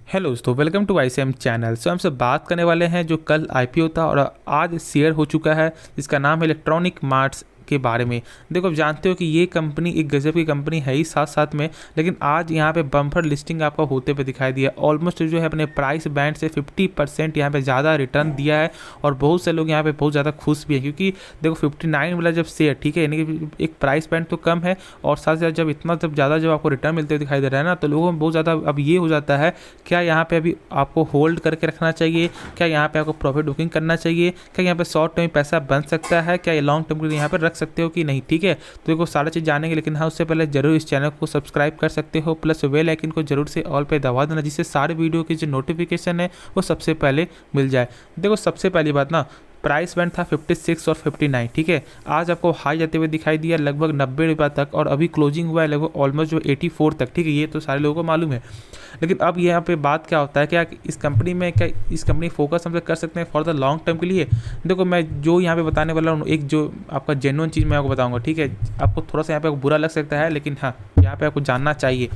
Hello दोस्तों, welcome to ICM channel. हम सब बात करने वाले हैं जो कल IPO था और आज शेयर हो चुका है, जिसका नाम है इलेक्ट्रॉनिक मार्ट्स के बारे में। देखो, आप जानते हो कि ये कंपनी एक गजब की कंपनी है ही साथ साथ में, लेकिन आज यहाँ पे बम्पर लिस्टिंग आपको होते हुए दिखाई दिया। ऑलमोस्ट जो है अपने प्राइस बैंड से 50% यहाँ पे ज़्यादा रिटर्न दिया है और बहुत से लोग यहाँ पे बहुत ज़्यादा खुश भी है, क्योंकि देखो 59 वाला जब शेयर, ठीक है, यानी कि एक प्राइस बैंड तो कम है और साथ साथ जब इतना जब ज़्यादा जब आपको रिटर्न मिलते हुए दिखाई दे रहा है ना, तो लोगों में बहुत ज़्यादा अब ये हो जाता है, क्या यहाँ पे अभी आपको होल्ड करके रखना चाहिए, क्या यहाँ पे आपको प्रॉफिट बुकिंग करना चाहिए, क्या यहाँ पे शॉर्ट टर्म पैसा बन सकता है, क्या ये लॉन्ग टर्म के लिए यहाँ पे रख सकते हो कि नहीं। ठीक है, तो देखो सारा चीज़ जानेंगे, लेकिन हाँ उससे पहले जरूर इस चैनल को सब्सक्राइब कर सकते हो, प्लस बेल आइकन को जरूर से ऑल पे दबा देना, जिससे सारे वीडियो की जो नोटिफिकेशन है वो सबसे पहले मिल जाए। देखो सबसे पहली बात ना, प्राइस बैंड था 56 और 59, ठीक है। आज आपको हाई जाते हुए दिखाई दिया लगभग 90 रुपये तक और अभी क्लोजिंग हुआ है लगभग ऑलमोस्ट जो 84 तक, ठीक है। ये तो सारे लोगों को मालूम है, लेकिन अब यहाँ पे बात क्या होता है, क्या इस कंपनी में क्या इस कंपनी फोकस हम कर सकते हैं फॉर द लॉन्ग टर्म के लिए। देखो मैं जो यहाँ पे बताने वाला हूँ, एक जो आपका जेन्युइन चीज़ मैं आपको बताऊँगा, ठीक है। आपको थोड़ा सा यहाँ पे बुरा लग सकता है, लेकिन हाँ यहाँ पे आपको जानना चाहिए।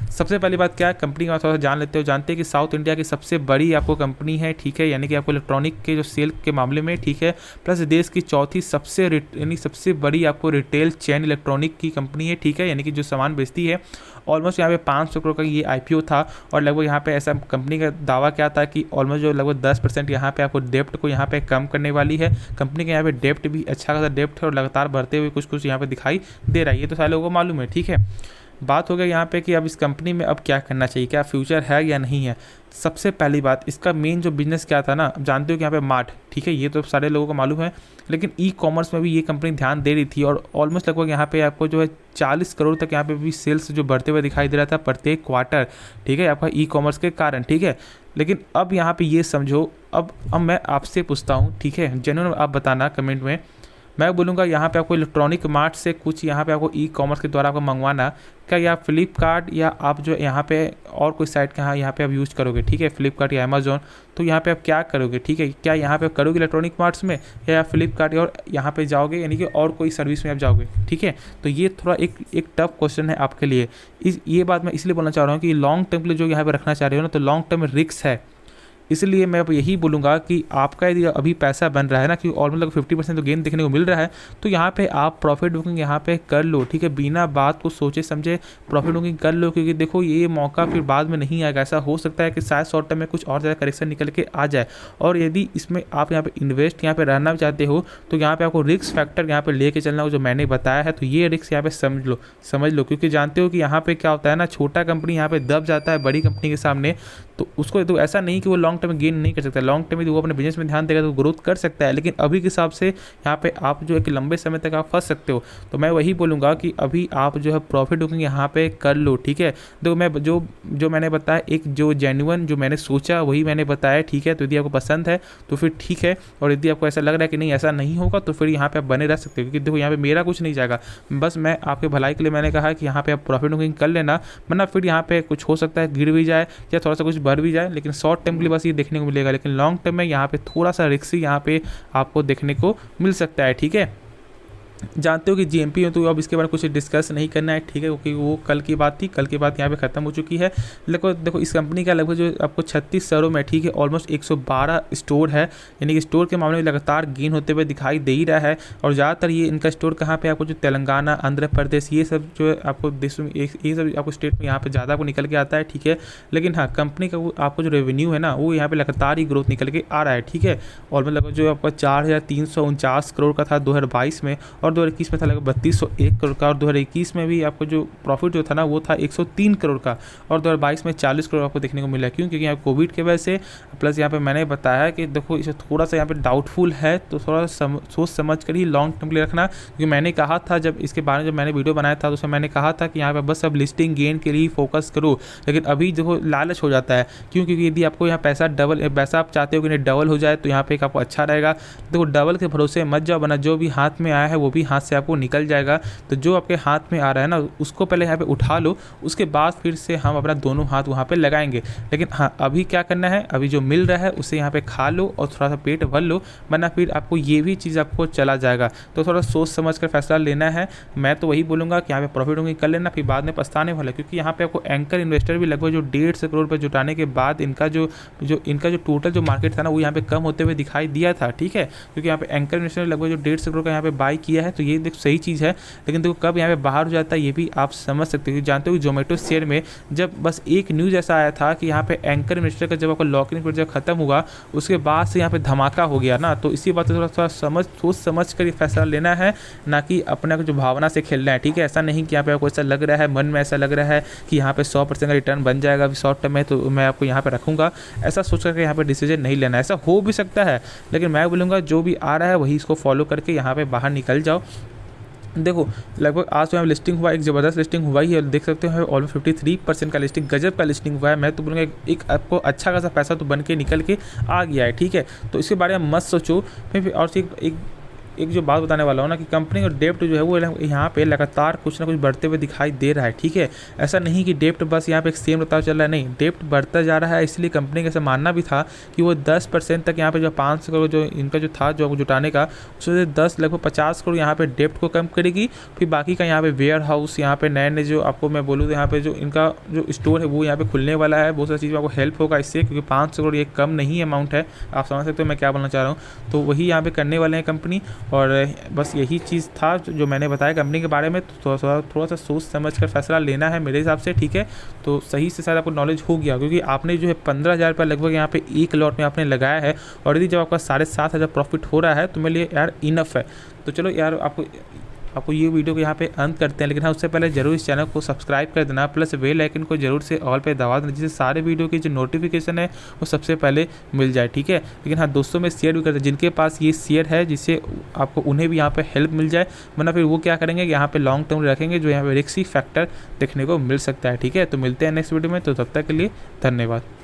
सबसे पहली बात क्या है, कंपनी का थोड़ा सा जान लेते हो। जानते हैं कि साउथ इंडिया की सबसे बड़ी आपको कंपनी है, ठीक है, यानी कि आपको इलेक्ट्रॉनिक के जो सेल के मामले में, ठीक है, प्लस देश की चौथी सबसे बड़ी आपको रिटेल चेन इलेक्ट्रॉनिक की कंपनी है, ठीक है, यानी कि जो सामान बेचती है। ऑलमोस्ट यहाँ पे 500 करोड़ का ये IPO था और लगभग यहाँ पे ऐसा कंपनी का दावा क्या था कि ऑलमोस्ट जो लगभग 10% यहाँ पे आपको डेप्ट को यहाँ पे कम करने वाली है। कंपनी के यहाँ पे डेप्ट भी अच्छा खासा डेप्ट है और लगातार बढ़ते हुए कुछ यहाँ पे दिखाई दे रहा है, ये तो सारे लोगों को मालूम है, ठीक है। बात हो गया यहाँ पे कि अब इस कंपनी में अब क्या करना चाहिए, क्या फ्यूचर है या नहीं है। सबसे पहली बात, इसका मेन जो बिजनेस क्या था ना, जानते हो कि यहाँ पे मार्ट, ठीक है, ये तो सारे लोगों को मालूम है, लेकिन E-कॉमर्स में भी ये कंपनी ध्यान दे रही थी और ऑलमोस्ट लगभग यहाँ पे आपको जो है 40 करोड़ तक यहाँ पे भी सेल्स जो बढ़ते हुए दिखाई दे रहा था प्रत्येक क्वार्टर, ठीक है, आपका E-कॉमर्स के कारण, ठीक है। लेकिन अब यहाँ पे ये समझो, अब मैं आपसे पूछता हूँ, ठीक है, जेन्युइन आप बताना कमेंट में। मैं बोलूँगा यहाँ पे आपको इलेक्ट्रॉनिक मार्ट से कुछ यहाँ पे आपको E-कॉमर्स के द्वारा आपको मंगवाना, क्या या फ्लिपकार्ट या आप जो यहाँ पे और कोई साइट का यहाँ पे आप यूज़ करोगे, ठीक है, फ्लिपकार्ट या अमेजोन, तो यहाँ पे आप क्या करोगे, ठीक है, क्या यहाँ पे आप करोगे इलेक्ट्रॉनिक मार्ट्स में या फ्लिपकार्ट और यहाँ पे जाओगे, यानी कि और कोई सर्विस में आप जाओगे, ठीक है। तो ये थोड़ा एक टफ क्वेश्चन है आपके लिए। ये बात मैं इसलिए बोलना चाह रहा हूँ कि लॉन्ग टर्म के लिए जो यहाँ पे रखना चाह रहे हो ना, तो लॉन्ग टर्म में रिस्क है। इसलिए मैं अब यही बोलूँगा कि आपका यदि अभी पैसा बन रहा है ना, कि ऑलमोस्ट लगभग 50% तो गेन देखने को मिल रहा है, तो यहाँ पे आप प्रॉफिट बुकिंग यहाँ पे कर लो, ठीक है, बिना बात को सोचे समझे प्रॉफिट बुकिंग कर लो, क्योंकि देखो ये मौका फिर बाद में नहीं आएगा। ऐसा हो सकता है कि शायद शॉर्ट टर्म में कुछ और ज़्यादा करेक्शन निकल के आ जाए, और यदि इसमें आप यहाँ पे इन्वेस्ट यहाँ पे रहना चाहते हो, तो यहाँ पे आपको रिस्क फैक्टर यहाँ पे लेके चलना हो, जो मैंने बताया है, तो ये रिस्क यहाँ पे समझ लो, क्योंकि जानते हो कि यहाँ पे क्या होता है ना, छोटा कंपनी यहाँ पे दब जाता है बड़ी कंपनी के सामने, तो उसको तो ऐसा नहीं कि वो लॉन्ग टर्म में गेन नहीं कर सकता। लॉन्ग टर्म में वो अपने बिजनेस में ध्यान देगा तो ग्रोथ कर सकता है, लेकिन अभी के हिसाब से यहाँ पे आप जो है कि लंबे समय तक आप फंस सकते हो। तो मैं वही बोलूँगा कि अभी आप जो है प्रॉफिट बुकिंग यहाँ पे कर लो, ठीक है। तो मैं जो मैंने बताया, एक जो जेन्युइन जो मैंने सोचा वही मैंने बताया, ठीक है। तो यदि आपको पसंद है तो फिर ठीक है, और यदि आपको ऐसा लग रहा है कि नहीं ऐसा नहीं होगा, तो फिर यहाँ पे आप बने रह सकते हो, क्योंकि देखो यहाँ पे मेरा कुछ नहीं जाएगा, बस मैं आपके भलाई के लिए मैंने कहा कि यहाँ पे आप प्रॉफिट बुकिंग कर लेना, वरना फिर यहाँ पे कुछ हो सकता है गिर भी जाए या थोड़ा सा कुछ बढ़ भी जाए, लेकिन शॉर्ट टर्म के लिए बस ये देखने को मिलेगा। लेकिन लॉन्ग टर्म में यहाँ पे थोड़ा सा रिस्क यहाँ पे आपको देखने को मिल सकता है, ठीक है। जानते हो कि GMP में तो अब इसके बारे में कुछ डिस्कस नहीं करना है, ठीक है, क्योंकि वो कल की बात थी, कल की बात यहाँ पे ख़त्म हो चुकी है। देखो इस कंपनी का लगभग जो आपको 36 शहरों में, ठीक है, ऑलमोस्ट 112 स्टोर है, यानी कि स्टोर के मामले में लगातार गेन होते हुए दिखाई दे ही रहा है। और ज़्यादातर ये इनका स्टोर कहाँ पे आपको जो तेलंगाना, आंध्र प्रदेश, ये सब जो है आपको देशों में, ये सब आपको स्टेट में यहाँ पर ज़्यादा आपको निकल के आता है, ठीक है। लेकिन हाँ कंपनी का आपको जो रेवेन्यू है ना, वो यहाँ पर लगातार ही ग्रोथ निकल के आ रहा है, ठीक है। और मतलब जो आपका 4,349 करोड़ का था 2022 में, और 2021 में था लगभग 3201 करोड़ का, और 2021 में भी आपको जो प्रॉफिट जो था ना वो था 103 करोड़ का, और 2022 में 40 करोड़ आपको देखने को मिला। क्यों? क्योंकि यहाँ कोविड के वजह से, प्लस यहाँ पे मैंने बताया कि देखो इसे थोड़ा सा यहाँ पे डाउटफुल है, तो थोड़ा सोच समझ कर ही लॉन्ग टर्म के लिए रखना। क्योंकि मैंने कहा था जब इसके बारे में जब मैंने वीडियो बनाया था, तो उसमें मैंने कहा था कि यहाँ पे बस अब लिस्टिंग गेन के लिए फोकस करो, लेकिन अभी देखो लालच हो जाता है। क्यों? क्योंकि यदि आपको यहाँ पैसा आप चाहते हो कि नहीं डबल हो जाए, तो यहाँ पे आपको अच्छा रहेगा। देखो डबल के भरोसे मत जाओ, बना जो भी हाथ में आया है वो भी भी हाथ से आपको निकल जाएगा। तो जो आपके हाथ में आ रहा है ना उसको पहले यहाँ पे उठा लो, उसके बाद फिर से हम अपना दोनों हाथ वहाँ पे लगाएंगे। लेकिन हाँ, अभी क्या करना है, अभी जो मिल रहा है उसे यहाँ पे खा लो और थोड़ा सा पेट भर लो, वरना फिर आपको ये भी चीज़ आपको चला जाएगा। तो थोड़ा सोच समझ कर फैसला लेना है। मैं तो वही बोलूँगा कि यहाँ पे प्रॉफिट होंगे कर लेना, फिर बाद में पछताने वाला, क्योंकि यहाँ पे आपको एंकर इन्वेस्टर भी लगभग जो 150 करोड़ रुपये जुटाने के बाद इनका जो टोटल जो मार्केट था ना वो यहाँ पे कम होते हुए दिखाई दिया था। ठीक है, क्योंकि यहाँ पे एंकर इन्वेस्टर ने लगभग जो 150 करोड़ का यहाँ पे बाई किया है, तो ये देखो सही चीज़ है। लेकिन देखो कब यहाँ पे बाहर हो जाता है ये भी आप समझ सकते हो। जानते हो कि जोमेटो शेयर में जब बस एक न्यूज़ ऐसा आया था कि यहाँ पे एंकर इन्वेस्टर का जब आपका लॉक इन पीरियड जब खत्म हुआ उसके बाद से यहाँ पे धमाका हो गया ना, तो इसी बात से थोड़ा सोच समझ कर ये फैसला लेना है, ना कि अपने जो भावना से खेलना है। ठीक है, ऐसा नहीं कि यहाँ पे आपको ऐसा लग रहा है, मन में ऐसा लग रहा है कि यहाँ पे 100% का रिटर्न बन जाएगा अभी शॉर्ट टर्म में, तो मैं आपको यहाँ पे रखूँगा, ऐसा सोच करके यहाँ पे डिसीजन नहीं लेना है। ऐसा हो भी सकता है, लेकिन मैं बोलूँगा जो भी आ रहा है वही इसको फॉलो करके यहाँ पे बाहर निकल जाओ। देखो लगभग आज तो यहाँ लिस्टिंग हुआ, एक ज़बरदस्त लिस्टिंग हुआ ही है, देख सकते हो ऑलमोस्ट 53% का लिस्टिंग, गजब का लिस्टिंग हुआ है। मैं तो बोलूँगा एक आपको अच्छा खासा पैसा तो बन के निकल के आ गया है। ठीक है, तो इसके बारे में मत सोचो। फिर और एक जो बात बताने वाला हूँ ना कि कंपनी का डेप्ट जो है वो यहाँ पे लगातार कुछ ना कुछ बढ़ते हुए दिखाई दे रहा है। ठीक है, ऐसा नहीं कि डेप्ट बस यहाँ पे एक सेम बताओ चल रहा है, नहीं, डेप्ट बढ़ता जा रहा है। इसलिए कंपनी का ऐसा मानना भी था कि वो 10% तक यहाँ पे जो 500 करोड़ जो इनका जो था जो जुटाने का, उससे 10 लगभग 50 करोड़ यहाँ पे डेप्ट को कम करेगी। फिर बाकी का यहाँ पे वेयर हाउस, यहाँ पे नए नए जो आपको मैं बोलूँ तो यहाँ पे जो इनका जो स्टोर है वो यहाँ पे खुलने वाला है। बहुत सारी चीज़ में आपको हेल्प होगा इससे, क्योंकि 500 करोड़ ये कम नहीं अमाउंट है, आप समझ सकते हो मैं क्या बोलना चाह रहा हूँ। तो वही यहाँ पे करने वाले हैं कंपनी, और बस यही चीज़ था जो मैंने बताया कंपनी के बारे में। तो थोड़ा सा सोच समझ कर फैसला लेना है मेरे हिसाब से। ठीक है, तो सही से शायद आपको नॉलेज हो गया, क्योंकि आपने जो है 15,000 रुपये लगभग यहाँ पे एक लॉट में आपने लगाया है, और यदि जब आपका 7,500 प्रॉफिट हो रहा है तो मेरे लिए यार इनफ है। तो चलो यार आपको ये वीडियो को यहाँ पे अंत करते हैं, लेकिन हाँ उससे पहले जरूर इस चैनल को सब्सक्राइब कर देना, प्लस बेल आइकन को जरूर से ऑल पे दबा देना, जिससे सारे वीडियो की जो नोटिफिकेशन है वो सबसे पहले मिल जाए। ठीक है, लेकिन हाँ दोस्तों में शेयर भी कर दें जिनके पास ये शेयर है, जिससे आपको उन्हें भी यहाँ पे हेल्प मिल जाए, वरना फिर वो क्या करेंगे यहाँ पे लॉन्ग टर्म रखेंगे जो यहाँ पे रिस्की फैक्टर देखने को मिल सकता है। ठीक है, तो मिलते हैं नेक्स्ट वीडियो में, तो तब तक के लिए धन्यवाद।